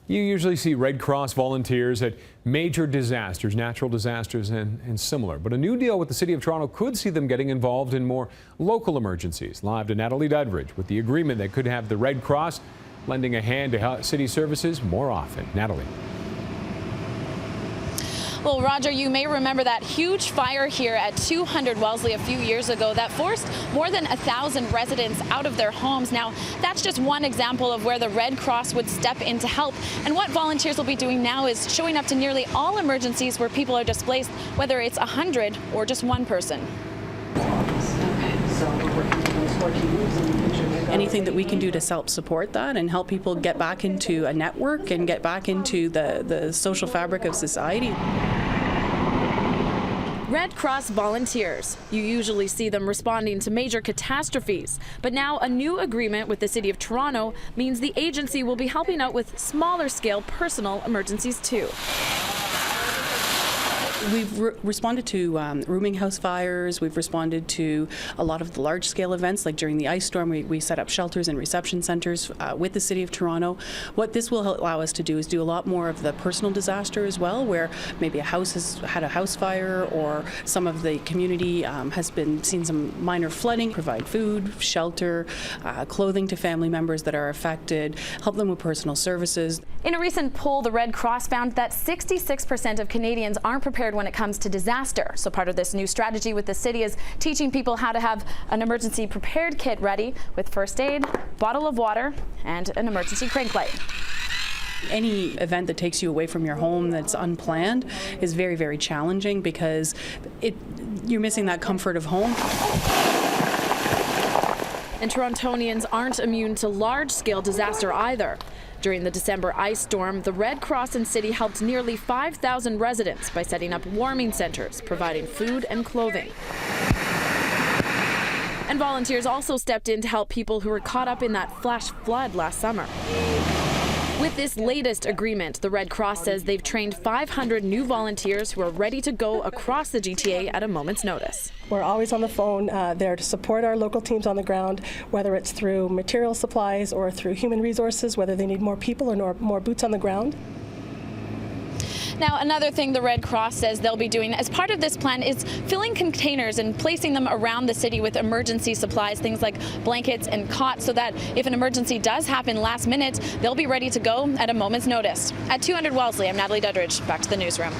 You usually see Red Cross volunteers at major disasters, natural disasters and similar. But a new deal with the City of Toronto could see them getting involved in more local emergencies. Live to Natalie Duddridge with the agreement that could have the Red Cross lending a hand to city services more often. Natalie. Well, Roger, you may remember that huge fire here at 200 Wellesley a few years ago that forced more than 1,000 residents out of their homes. Now, that's just one example of where the Red Cross would step in to help. And what volunteers will be doing now is showing up to nearly all emergencies where people are displaced, whether it's 100 or just one person. Anything that we can do to help support that and help people get back into a network and get back into the social fabric of society. Red Cross volunteers. You usually see them responding to major catastrophes, but now a new agreement with the City of Toronto means the agency will be helping out with smaller scale personal emergencies too. We've responded to rooming house fires. We've responded to a lot of the large-scale events, like during the ice storm. We set up shelters and reception centers with the City of Toronto. What this will allow us to do is do a lot more of the personal disaster as well, where maybe a house has had a house fire or some of the community has seen some minor flooding. Provide food, shelter, clothing to family members that are affected, help them with personal services. In a recent poll, the Red Cross found that 66% of Canadians aren't prepared when it comes to disaster. So part of this new strategy with the city is teaching people how to have an emergency prepared kit ready with first aid, bottle of water, and an emergency crank light. Any event that takes you away from your home that's unplanned is very, very challenging because you're missing that comfort of home. And Torontonians aren't immune to large-scale disaster either. During the December ice storm, the Red Cross and City helped nearly 5,000 residents by setting up warming centers, providing food and clothing. And volunteers also stepped in to help people who were caught up in that flash flood last summer. With this latest agreement, the Red Cross says they've trained 500 new volunteers who are ready to go across the GTA at a moment's notice. We're always on the phone there to support our local teams on the ground, whether it's through material supplies or through human resources, whether they need more people or more boots on the ground. Now, another thing the Red Cross says they'll be doing as part of this plan is filling containers and placing them around the city with emergency supplies, things like blankets and cots, so that if an emergency does happen last minute, they'll be ready to go at a moment's notice. At 200 Wellesley, I'm Natalie Duddridge. Back to the newsroom.